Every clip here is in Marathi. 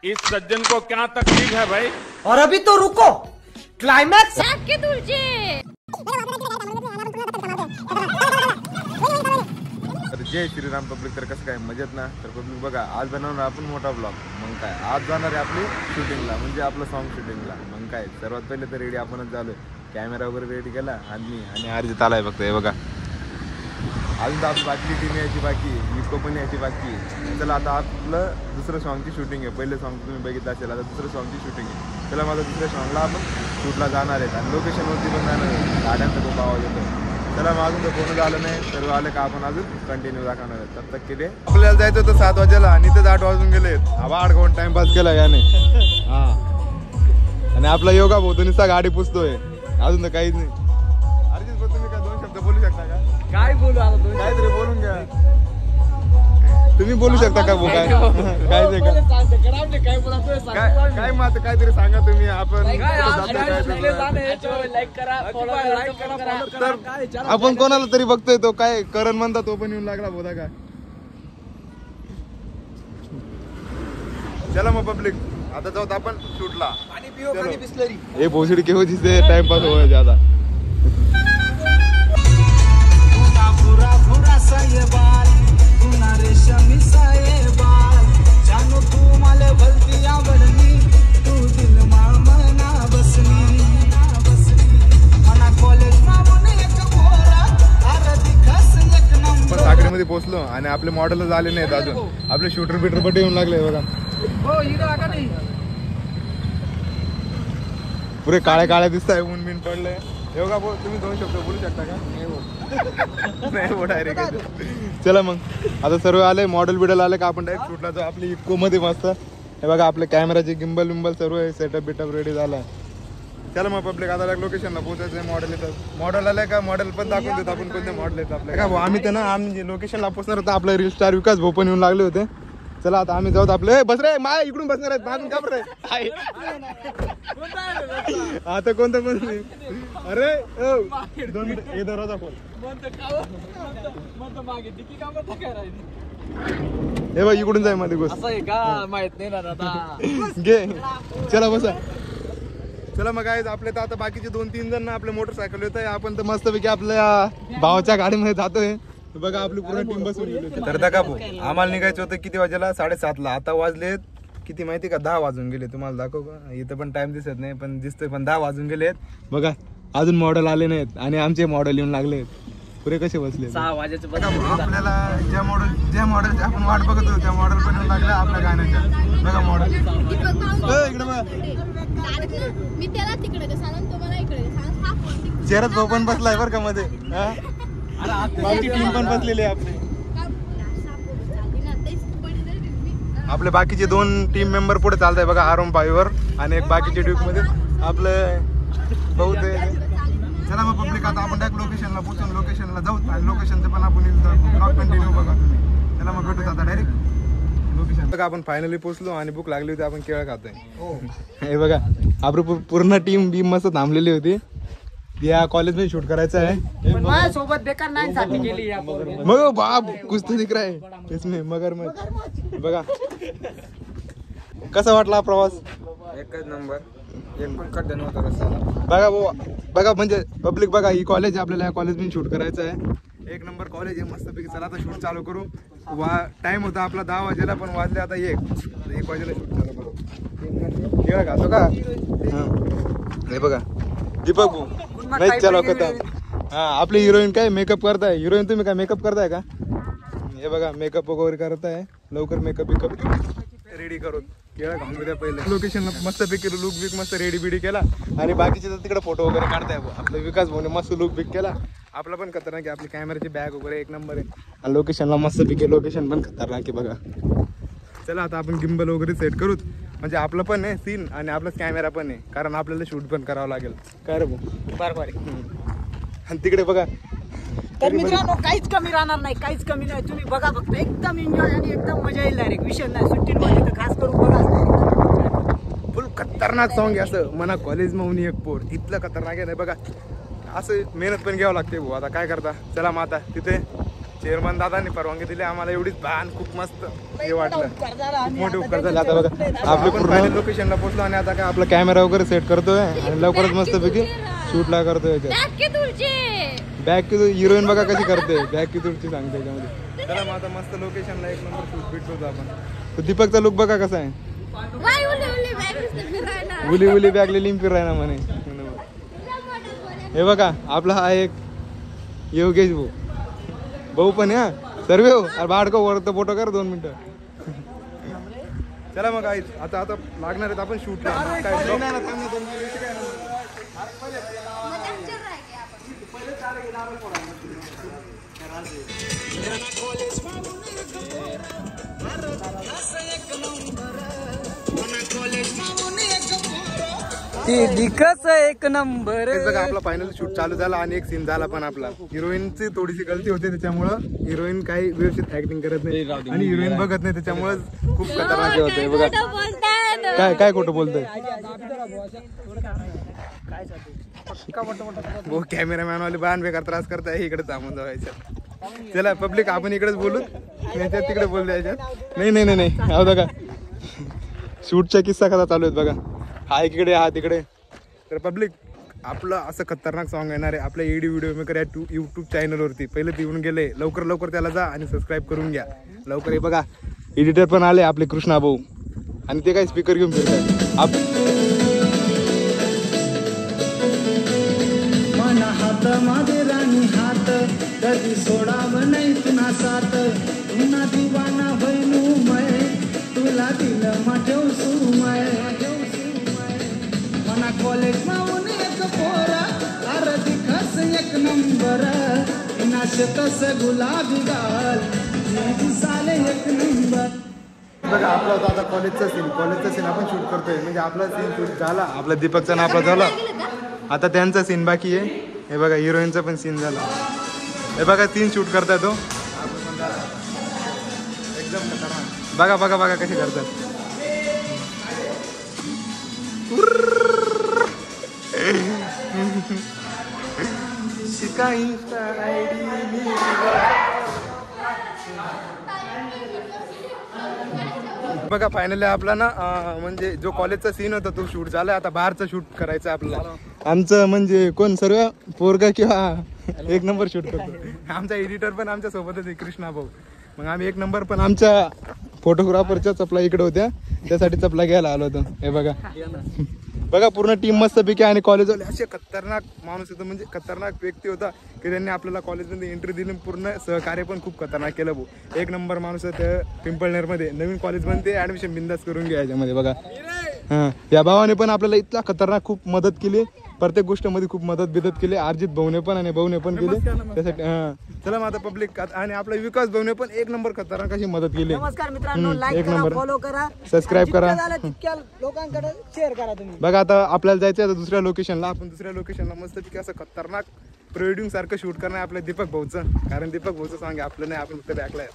इस सज्जन को क्या तकलीफ है भाई? और अभी तो रुको, क्लाइमॅक्स जय श्रीराम पब्लिक. तर कसं काय मजेत ना? तर पब्लिक बघा, आज बनवणार आपण मोठा ब्लॉग. मग काय आज जाणार आहे आपली शूटिंगला, म्हणजे आपलं सॉन्ग शूटिंगला. मग काय सर्वात पहिले तर रेडी आपणच झालो. कॅमेरा वगैरे रेडी केला आणि अर्जित आलाय फक्त. हे बघा, अजून तर आपली बाकी टीम यायची बाकी, इको पण यायची बाकी. चला आता आपलं दुसरं सॉन्गची शूटिंग आहे. पहिले सॉन्ग तुम्ही बघितलं असेल, आता दुसरं सॉन्गची शूटिंग आहे. चला माझं दुसऱ्या सॉन्गला आपण शूटला जाणार आहेत आणि लोकेशनवरती पण जाणार आहे. गाड्यांचा खूप आवाज येतो. चला मग अजून तर कोण झालं नाही, सर्व आले का आपण अजून कंटिन्यू दाखवणार आहे. तब तक केले आपल्याला जायचं होतं 7 वाजेला आणि इथेच 8 वाजून गेले. हवा अडकवून टाइमपास केला याने. हा, आणि आपला योगा भाऊ नुसता गाडी पुसतोय, अजून तर काहीच नाही. अर्जित भाऊ, तुम्ही काय 2 शब्द बोलू शकता का? काय बोलू आता? काहीतरी बोलून घ्या. तुम्ही बोलू शकता का भाऊ? काय काय मत काहीतरी सांगा तुम्ही. आपण कोणाला तरी बघतोय, तो काय करण म्हणता तो पण येऊन लागला बोधा का. चला मग पब्लिक, आता जाऊ आपण शूटला. हे भोसडी केव्हा जिसे टाइमपास हो ज्यादा. साखरेमध्ये पोहोचलो आणि आपले मॉडेल झाले नाहीत अजून. आपले शूटर बिटर पण येऊन लागले बघा. पुरे काळ्या काळ्या दिसत आहे, ऊन बिन पडलंय. हे बघा, तुम्ही 2 शब्द बोलू शकता का? नाही हो, डायरेक्ट. चला मग आता सर्व आले, मॉडेल बिडल आले का आपण डायरेक्ट शूटला जाऊ. आपली इको मध्ये मस्त. हे बघा, आपले कॅमेराचे गिंबल विंबल सर्व सेटअप बिटअप रेडी झालाय. चला मग पब्लिक, आता लोकेशनला पोहोचायचं. मॉडेल येतात, मॉडेल आले का मॉडेल पण दाखवून देतो आपण कोणते मॉडेल येतात आपल्या. का भाऊ, आम्ही तर ना आम्ही लोकेशनला पोहोचणार होता. आपलं रील स्टार विकास भाऊ पण येऊन लागले होते. चला आता आम्ही जाऊ. आपले बस रे, माय इकडून बसणार आहेत. मागून का बरं? आता कोणतं पण. अरे हे दरवाजा खोल. हे बघ, इकडून जाय मध्ये गोष्ट माहित नाही ना. घे, चला बसा. चला मग काय, आपले तर आता बाकीचे 2-3 जण ना आपले मोटरसायकल येत आहे. आपण तर मस्तपैकी आपल्या भावाच्या गाडीमध्ये जातोय. बघा, आपली पूर्ण टीम बसून गेली. तर दाखा भाऊ, आम्हाला निघायचं होतं किती वाजेला? 7:30ला. आता वाजलेत किती माहिती का? 10 वाजून गेले. तुम्हाला दाखव का? इथं पण टाइम दिसत नाही, पण दिसतोय. पण 10 वाजून गेलेत. बघा, अजून मॉडेल आले नाहीत आणि आमचे मॉडेल येऊन लागले. पुरे कसे बसले. 6 वाजेचं आपल्याला ज्या मॉडेल आपण वाट बघत होतो त्या मॉडेल पण येऊन लागल्या आपल्या गाण्याच्या. बघा मॉडेल इकडे बघा. शरद भाऊ पण बसलाय बरं का मध्ये. बाकी टीम पण बसलेली आहे आपली. आपले बाकीचे 2 टीम मेंबर पुढे चालत आहे बघा, R15 वर. आणि एक बाकीचे ड्यूक मध्ये आपलं बहुत आहे. चला मग पब्लिक, आता आपण डायरेक्ट लोकेशनला पोहोचून लोकेशनला जाऊ आणि लोकेशनचं पण आपण ब्लॉग कंटिन्यू बघा तुम्ही. चला मग भेटू आता डायरेक्ट लोकेशन. बघा, आपण फायनली पोहोचलो आणि भूक लागली होती. आपण केळं खातोय. हे बघा, आपली पूर्ण टीम बी मस्त थांबलेली होती. या कॉलेजमध्ये शूट करायचं आहे. सोबत बेकार नाही साठी गेली. मग बाप, कुछ तो दिख रहा है इसमें मगरमच्छ. बघा कसा वाटला प्रवास? एकच नंबर. एक पण खड्डा नव्हता रस्त्याला. बघा भाऊ, बघा म्हणजे पब्लिक बघा, ही कॉलेज आपल्याला या कॉलेजमध्ये शूट करायचं आहे. 1 नंबर कॉलेज आहे मस्तपैकी. चला आता शूट चालू करू. टाइम होता आपला 10 वाजेला, पण वाजले आता 1 वाजेला शूट चालू करू. केळं खातो का? हे बघा दीपक भाऊ, नाही चालू करता. हा, आपली हिरोईन काय मेकअप करताय. हिरोईन तुम्ही काय मेकअप करताय का? हे बघा, मेकअप वगैरे करताय. लवकर मेकअप रेडी करून केळं खाऊन द्या पहिले. लोकेशनला मस्तपैकी लुक बिक मस्त रेडी बिडी केला आणि बाकीचे तर तिकडे फोटो वगैरे काढताय. आपलं विकास भाऊने मस्त लुक बिक केला. आपला पण खतरनाक आहे. आपली कॅमेराची बॅग वगैरे 1 नंबर आहे. आणि लोकेशनला मस्तपैकी लोकेशन पण खतरनाक आहे बघा. चला आता आपण गिंबल वगैरे सेट करूच, म्हणजे आपलं पण आहे सीन आणि आपलाच कॅमेरा पण आहे, कारण आपल्याला शूट पण करावं लागेल. काय रे भाऊ? बरोबर. आणि तिकडे बघा. तर मित्रांनो, काहीच कमी राहणार नाही, काहीच कमी नाही. तुम्ही बघा फक्त, एकदम एन्जॉय आणि एकदम मजा येईल. डायरेक्ट विषय नाही. सुट्टीमध्ये तर खास करून बघा, फुल खतरनाक सॉन्ग आहे. असं मना कॉलेज मधून एक पोर इथलं खतरनाक आहे. नाही बघा, असं मेहनत पण घ्यावं लागते भाऊ. आता काय करता. चला मग आता तिथे चेअरमन दादांनी परवानगी दिली आम्हाला, एवढीच भान खूप मस्त हे वाटलं. उपकार झाला आम्ही मोठे आता उपकार त्याचं झाले. आता बघा आपले पण फायनल लोकेशनला पोहोचलो आणि आता काय आपला कॅमेरा वगैरे सेट करतोय आणि लवकरच मस्तपैकी शूटला करतोय याच्यात. बॅक की हिरोईन बघा कशी करते, बॅक की तुळची सांगते याच्यामध्ये. चला मग आता मस्त लोकेशनला एक नंबर शूट भेटतो आपण. तर दीपकचा लुक बघा कसा आहे, उली उली बॅगली लिंपी राहिना म्हणे. हे बघा आपला हा एक योगेश भाऊ, भाऊ पण या सर्वे हो. अरे बाडको वरतं फोटो कर 2 मिनिटं. चला मग आता लागणार आहेत आपण शूटला. काय एक नंबर. बघा आपला फायनल शूट चालू झाला आणि एक सीन झाला पण आपला. हिरोईनची थोडीशी गलती होते त्याच्यामुळं हिरोईन काही व्यवस्थित ऍक्टिंग करत नाही आणि हिरोईन बघत नाही, त्याच्यामुळे खूप खतरनाक होते. बघा काय खोटं बोलतोय भाऊ. कॅमेरामॅन वाले बाण बेकार त्रास करताय, इकडे थांबून जायचं. चला पब्लिक आपण इकडेच बोलू, याच्यात तिकडे बोलू याच्यात. नाही हा बघा शूटचा किस्सा कसा चालू आहेत बघा, हा इकडे हा तिकडे. तर पब्लिक आपलं असं खतरनाक सॉन्ग येणार आहे आपल्या एडी व्हिडिओ मेकर या यूट्यूब चॅनलवरती. पहिले ते येऊन गेले, लवकर त्याला जा आणि सबस्क्राईब करून घ्या लवकर. हे बघा एडिटर पण आले आपले कृष्णा भाऊ आणि ते काही स्पीकर घेऊन फिरतात. मन हात माझे राणी हात कधी सोडावं नाही पुन्हा साथ, पुन्हा दिवाना भैलू मय तुला दिलं माझ्या सुमय. मना कॉलेज मावून एक पोरा आरती खस एक नंबर, नाश तस गुलाबी गाल दिसाले एक नंबर. बघा आपला होता आता कॉलेजचा सीन आपण शूट करतोय. म्हणजे आपला सीन शूट झाला, आपला दीपकचा ना आपला झाला, आता त्यांचा सीन बाकी आहे. हे बघा हिरोईनचा पण सीन झाला. हे बघा सीन शूट करताय तो एकदम खतरनाक. बघा कशी करतात. बघा फायनली आपला ना म्हणजे जो कॉलेजचा सीन होता तो शूट झाला. आता बाहेरचा शूट करायचा आपल्याला. आमचं म्हणजे कोण सर्व पोरगा किंवा एक नंबर शूट करतो. आमचा एडिटर पण आमच्या सोबतच आहे कृष्णा भाऊ. मग आम्ही एक नंबर पण आमच्या फोटोग्राफरच्या चपला इकडे होत्या, त्यासाठी चपला घ्यायला आलो होतो. हे बघा पूर्ण टीम मस्त पैकी. आणि कॉलेजवाले असे खतरनाक माणूस होता, म्हणजे खतरनाक व्यक्ती होता की त्यांनी आपल्याला कॉलेजमध्ये एंट्री दिली. पूर्ण सहकार्य पण खूप खतरनाक केलं भाऊ. एक नंबर माणूस आहे. पिंपळनेरमध्ये नवीन कॉलेजमध्ये ऍडमिशन बिंदास करून घ्या याच्यामध्ये. बघा हां या भावाने पण आपल्याला इतका खतरनाक खूप मदत केली, प्रत्येक गोष्टीमध्ये खूप मदत केली. अर्जित भाऊने पण आणि भाऊने पण केली त्यासाठी. हां चला मग आता पब्लिक आणि आपला विकास भाऊने पण एक नंबर खतरनाक अशी मदत केली. नमस्कार मित्रांनो, लाईक करा, फॉलो करा, सबस्क्राईब करा, लोकांकडे शेअर करा तुम्ही. बघा आता आपल्याला जायचं आता दुसऱ्या लोकेशनला. आपण दुसऱ्या लोकेशनला मस्त पैकी असं खतरनाक प्रोड्यूसिंग सारखं शूट करणार आपल्या दीपक भाऊचं. कारण दीपक भाऊचं सॉंग आपलं नाही, आपण फक्त ऐकलंय.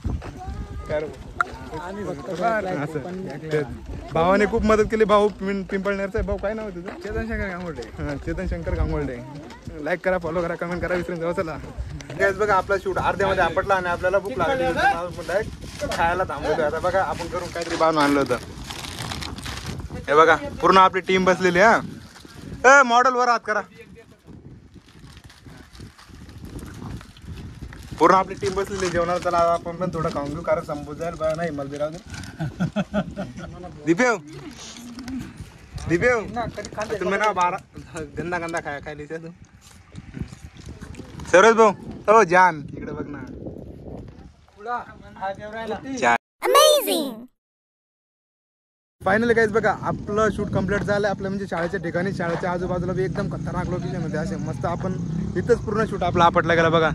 भावाने खूप मदत केली. भाऊ पिंपळनेरचा भाऊ काय नाव तुझं? चेतन शंकर गांगोल्डे. चेतन शंकर गांगोल्डे. लाईक करा, फॉलो करा, कमेंट करा, विसरून जाऊ. चला बघा आपला शूट अर्ध्यामध्ये आपटला आणि आपल्याला भूक लागली, खायला थांबवतो. आता बघा आपण करून काहीतरी बनवून आणलं होतं. हे बघा पूर्ण आपली टीम बसलेली. हा मॉडेल वर हात करा. पूर्ण आपली टीम बसलेली जेवणाला. चला आपण पण थोडं खाऊन घेऊ, कारण संपून जाईल. बघा नाही मला बिराव दिपेव तुम्ही ना 12 गंदा खायला तू. सरोज भाऊ हो जान इकडे बघ ना. फायनली काहीच बघा आपलं शूट कम्प्लीट झालं. आपलं म्हणजे शाळेच्या ठिकाणी, शाळेच्या आजूबाजूला बी एकदम खतरनाक लोकेशन होते असे मस्त. आपण इथंच पूर्ण शूट आपला आपटला गेला. बघा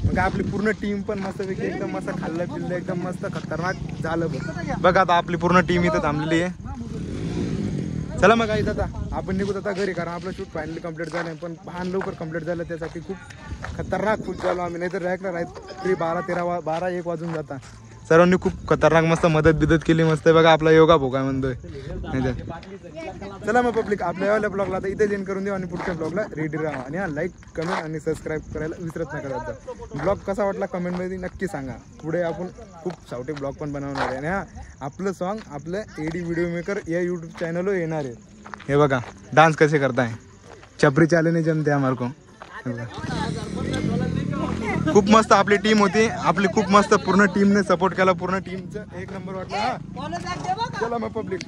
मग आपली पूर्ण टीम पण मस्त पैकी एकदम मस्त खाल्लं पिल्लं एकदम मस्त खतरनाक झालं. बघा आता आपली पूर्ण टीम इथं थांबलेली आहे. चला मग काही आता आपण निघूत आता घरी, कारण आपलं शूट फायनली कम्प्लीट झालं. पण भान लवकर कम्प्लीट झालं त्यासाठी खूप खतरनाक फूट झालो आम्ही. नाही तर डायरेक्ट राहत तरी 12-1 वाजून जाता. सर्वांनी खूप खतरनाक मस्त मदत बिदत केली मस्त बघा आपला योगा भोगा म्हणतोय ह्याच्यात. चला मग पब्लिक आपल्या या ब्लॉगला आता इथे एंड करून देऊ आणि पुढच्या ब्लॉगला रेडी राहा आणि हा लाईक कमेंट आणि सबस्क्राईब करायला विसरत नका दादा. ब्लॉग कसा वाटला कमेंटमध्ये नक्की सांगा. पुढे आपण खूप सावटे ब्लॉग पण बनवणार आहे आणि हा आपलं सॉन्ग आपलं एडी व्हिडिओ मेकर या यूट्यूब चॅनलवर येणार आहे. हे बघा डान्स कसे करताय छपरी चाले नाही जमते आम्हाला को. खूप मस्त आपली टीम होती आपली खूप मस्त पूर्ण टीमने सपोर्ट केला पूर्ण टीमचं एक नंबर वाटला. हा चला मग पब्लिक